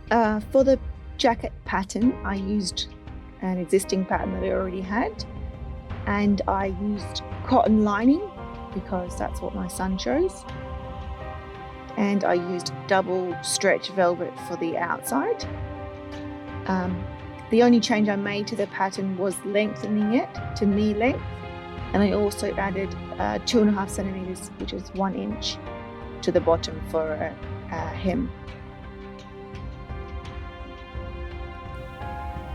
For the jacket pattern, I used an existing pattern that I already had, and I used cotton lining because that's what my son chose, and I used double stretch velvet for the outside. The only change I made to the pattern was lengthening it to knee length, and I also added 2.5 centimeters, which is 1 inch, to the bottom for a hem.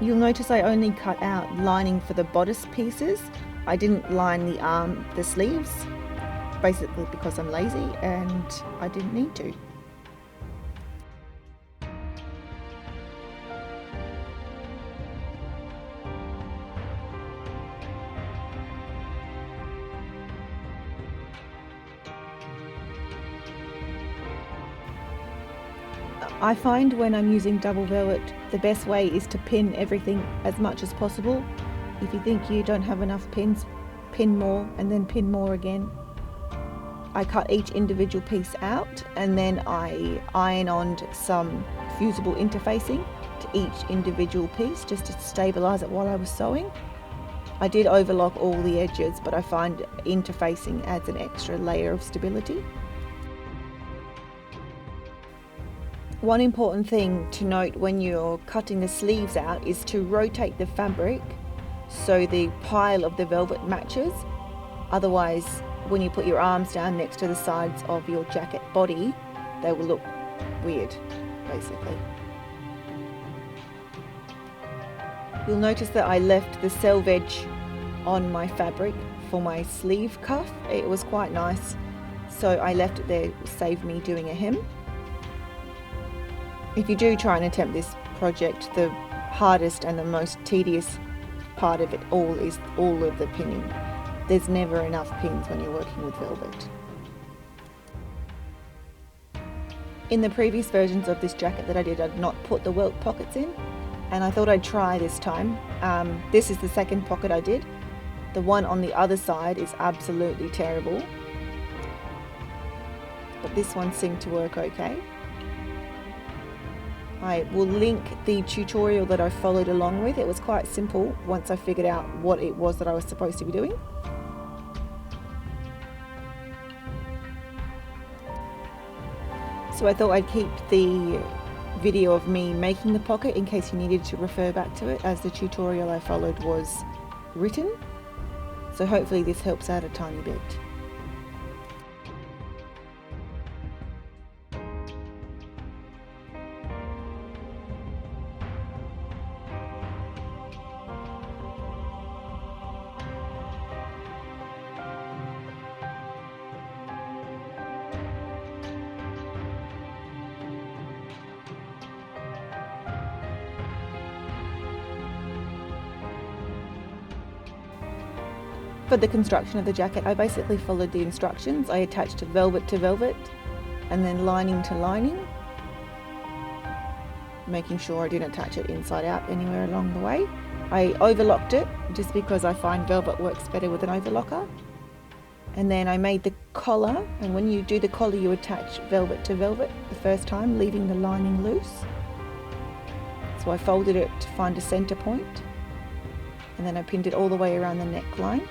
You'll notice I only cut out lining for the bodice pieces. I didn't line the sleeves, basically because I'm lazy and I didn't need to. I find when I'm using double velvet, the best way is to pin everything as much as possible. If you think you don't have enough pins, pin more and then pin more again. I cut each individual piece out and then I iron-on some fusible interfacing to each individual piece just to stabilize it while I was sewing. I did overlock all the edges, but I find interfacing adds an extra layer of stability. One important thing to note when you're cutting the sleeves out is to rotate the fabric so the pile of the velvet matches. Otherwise, when you put your arms down next to the sides of your jacket body, they will look weird, basically. You'll notice that I left the selvage on my fabric for my sleeve cuff. It was quite nice, so I left it there to save me doing a hem. If you do try and attempt this project, the hardest and the most tedious part of it all is all of the pinning. There's never enough pins when you're working with velvet. In the previous versions of this jacket that I did, I'd not put the welt pockets in, and I thought I'd try this time. This is the second pocket I did. The one on the other side is absolutely terrible, but this one seemed to work okay. I will link the tutorial that I followed along with. It was quite simple once I figured out what it was that I was supposed to be doing. So I thought I'd keep the video of me making the pocket in case you needed to refer back to it, as the tutorial I followed was written. So hopefully this helps out a tiny bit. For the construction of the jacket, I basically followed the instructions. I attached velvet to velvet and then lining to lining, making sure I didn't attach it inside out anywhere along the way. I overlocked it just because I find velvet works better with an overlocker. And then I made the collar, and when you do the collar you attach velvet to velvet the first time, leaving the lining loose. So I folded it to find a center point, and then I pinned it all the way around the neckline.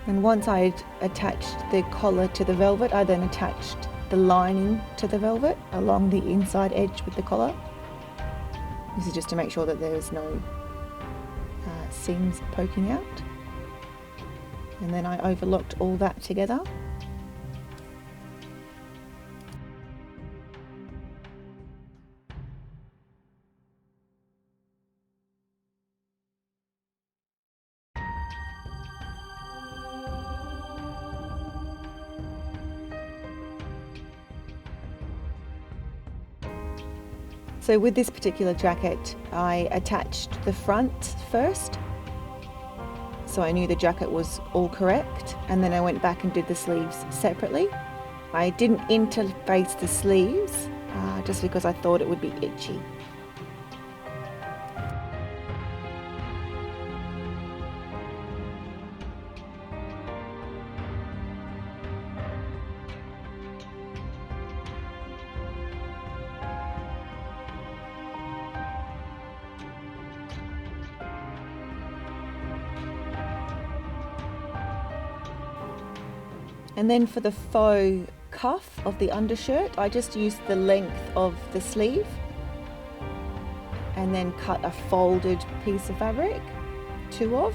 And once I had attached the collar to the velvet, I then attached the lining to the velvet along the inside edge with the collar. This is just to make sure that there's no seams poking out. And then I overlocked all that together. So with this particular jacket, I attached the front first, so I knew the jacket was all correct, and then I went back and did the sleeves separately. I didn't interface the sleeves just because I thought it would be itchy. And then for the faux cuff of the undershirt, I just used the length of the sleeve and then cut a folded piece of fabric, 2 of.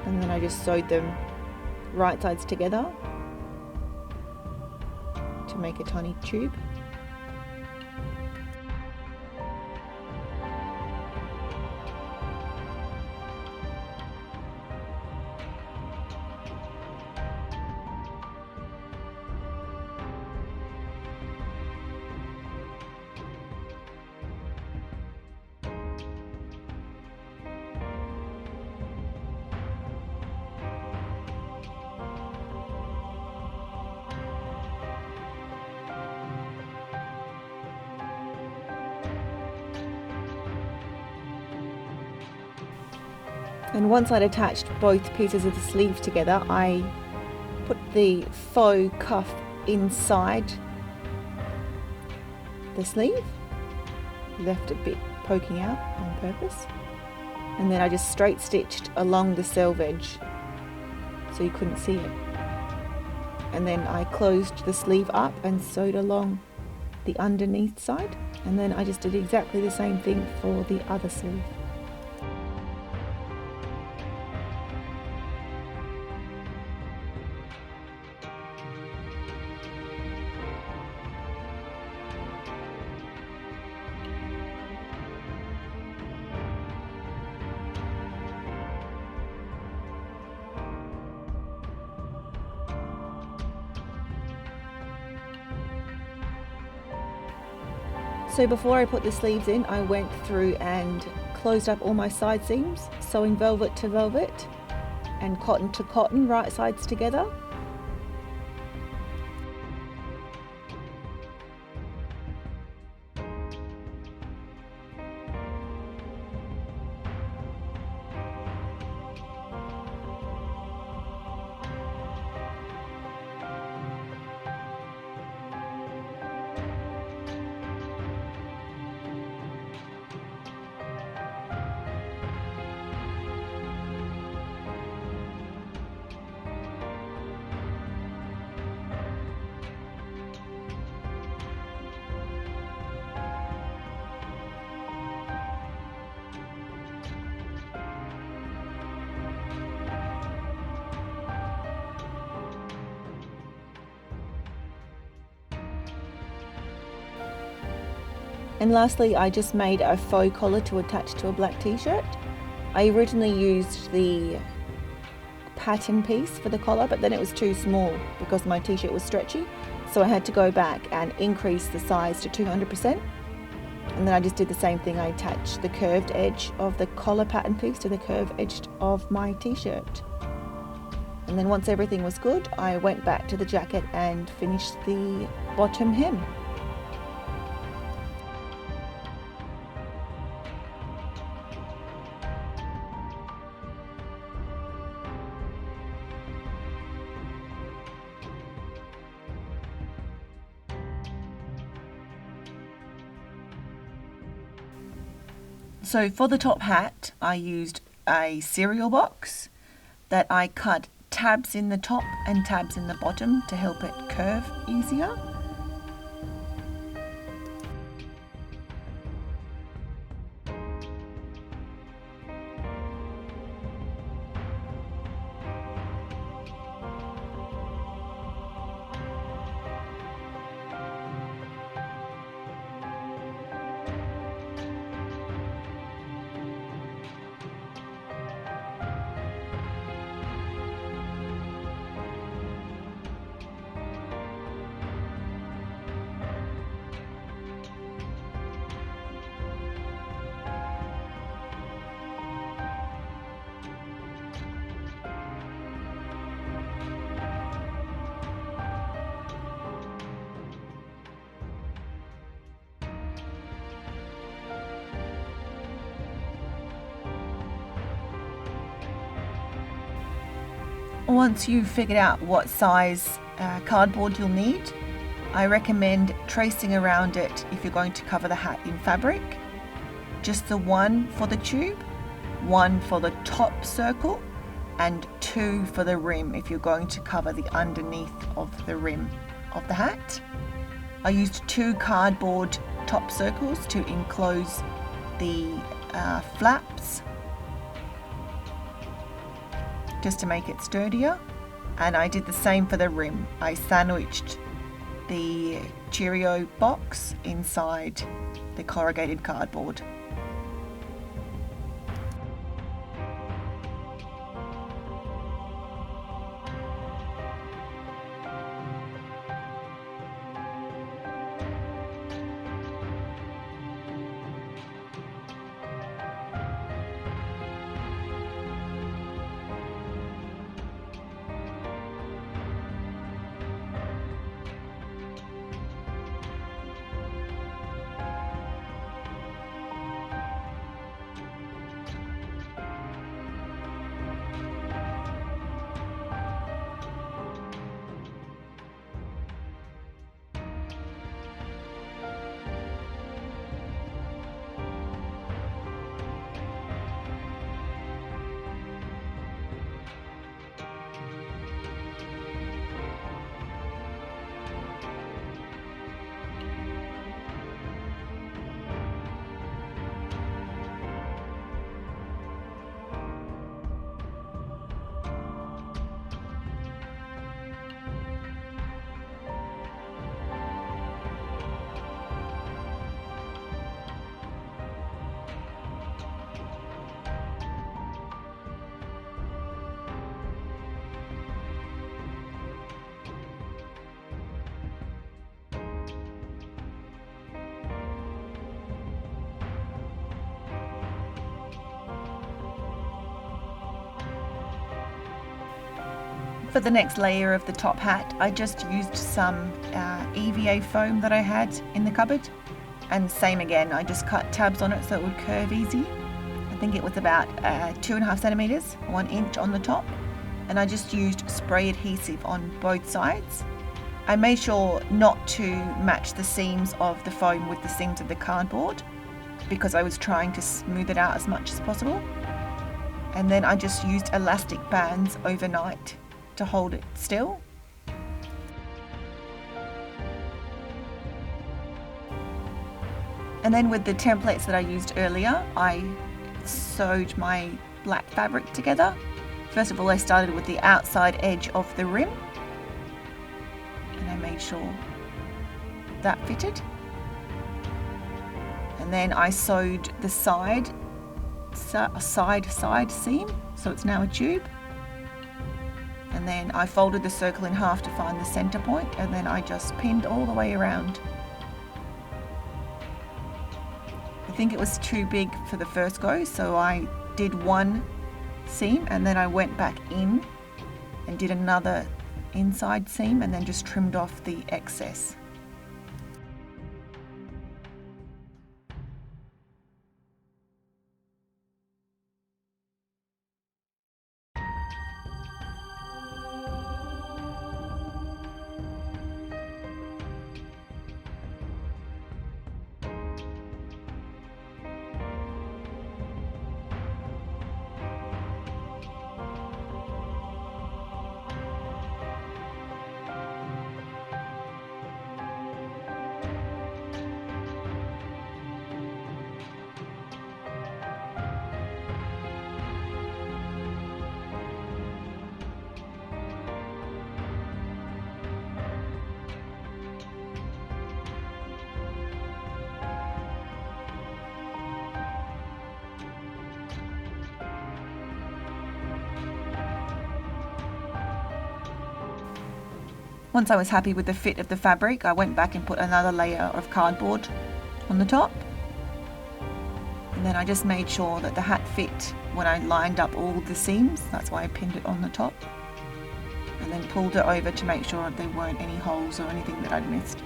And then I just sewed them right sides together to make a tiny tube. And once I'd attached both pieces of the sleeve together, I put the faux cuff inside the sleeve, left a bit poking out on purpose, and then I just straight stitched along the selvage so you couldn't see it. And then I closed the sleeve up and sewed along the underneath side, and then I just did exactly the same thing for the other sleeve. So before I put the sleeves in, I went through and closed up all my side seams, sewing velvet to velvet and cotton to cotton, right sides together. And lastly, I just made a faux collar to attach to a black t-shirt. I originally used the pattern piece for the collar, but then it was too small because my t-shirt was stretchy. So I had to go back and increase the size to 200%. And then I just did the same thing. I attached the curved edge of the collar pattern piece to the curved edge of my t-shirt. And then once everything was good, I went back to the jacket and finished the bottom hem. So for the top hat, I used a cereal box that I cut tabs in the top and tabs in the bottom to help it curve easier. Once you've figured out what size cardboard you'll need, I recommend tracing around it if you're going to cover the hat in fabric. Just the one for the tube, one for the top circle, and two for the rim if you're going to cover the underneath of the rim of the hat. I used 2 cardboard top circles to enclose the flaps, just to make it sturdier, and I did the same for the rim. I sandwiched the Cheerio box inside the corrugated cardboard. For the next layer of the top hat, I just used some EVA foam that I had in the cupboard, and same again, I just cut tabs on it so it would curve easy. I think it was about 2.5 centimeters, 1 inch on the top, and I just used spray adhesive on both sides. I made sure not to match the seams of the foam with the seams of the cardboard because I was trying to smooth it out as much as possible. And then I just used elastic bands overnight to hold it still. And then with the templates that I used earlier, I sewed my black fabric together. First of all, I started with the outside edge of the rim, and I made sure that fitted. And then I sewed the side seam, so it's now a tube. And then I folded the circle in half to find the center point, and then I just pinned all the way around. I think it was too big for the first go, so I did one seam and then I went back in and did another inside seam and then just trimmed off the excess. Once I was happy with the fit of the fabric, I went back and put another layer of cardboard on the top. And then I just made sure that the hat fit when I lined up all the seams. That's why I pinned it on the top. And then pulled it over to make sure there weren't any holes or anything that I'd missed.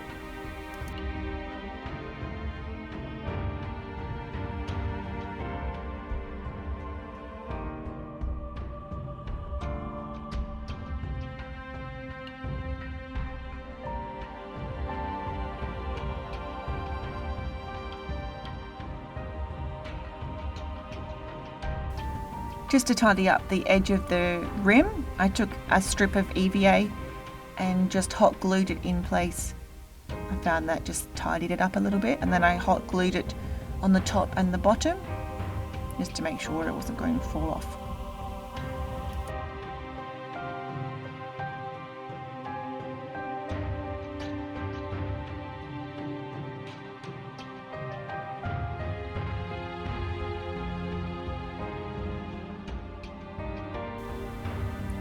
Just to tidy up the edge of the rim, I took a strip of EVA and just hot glued it in place. I found that just tidied it up a little bit, and then I hot glued it on the top and the bottom just to make sure it wasn't going to fall off.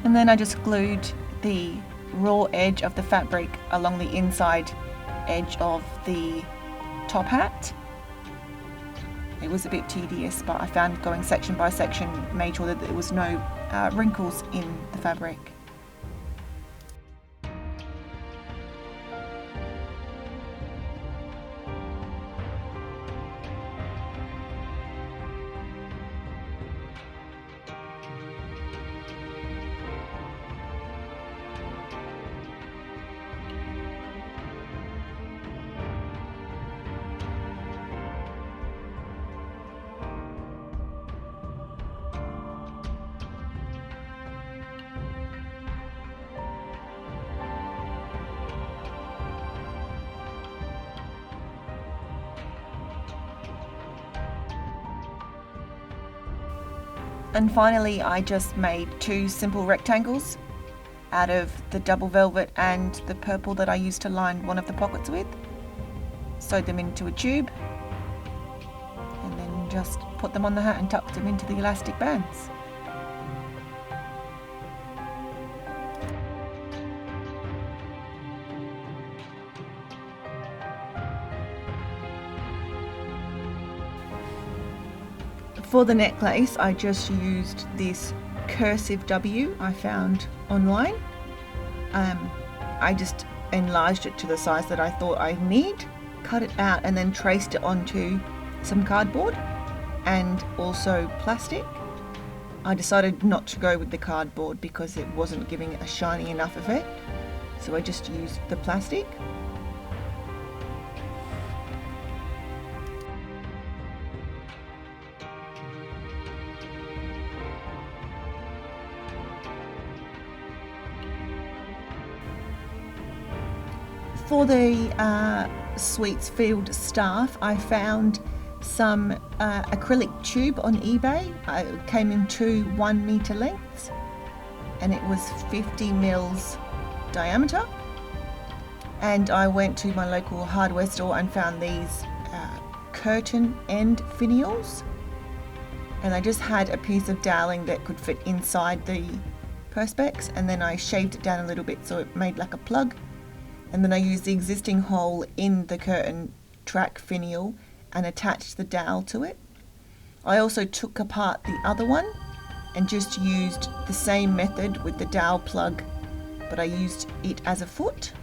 And then I just glued the raw edge of the fabric along the inside edge of the top hat. It was a bit tedious, but I found going section by section made sure that there was no wrinkles in the fabric. And finally, I just made 2 simple rectangles out of the double velvet and the purple that I used to line one of the pockets with. Sewed them into a tube and then just put them on the hat and tucked them into the elastic bands. For the necklace, I just used this cursive W I found online. I just enlarged it to the size that I thought I need, cut it out and then traced it onto some cardboard and also plastic. I decided not to go with the cardboard because it wasn't giving it a shiny enough effect, so I just used the plastic. For the sweets filled staff, I found some acrylic tube on eBay. It came in 2 1-meter lengths and it was 50 mils diameter. And I went to my local hardware store and found these curtain end finials. And I just had a piece of doweling that could fit inside the perspex, and then I shaved it down a little bit so it made like a plug. And then I used the existing hole in the curtain track finial and attached the dowel to it. I also took apart the other one and just used the same method with the dowel plug, but I used it as a foot.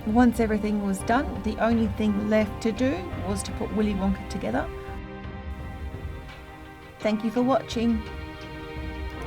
Once everything was done, the only thing left to do was to put Willy Wonka together. Thank you for watching.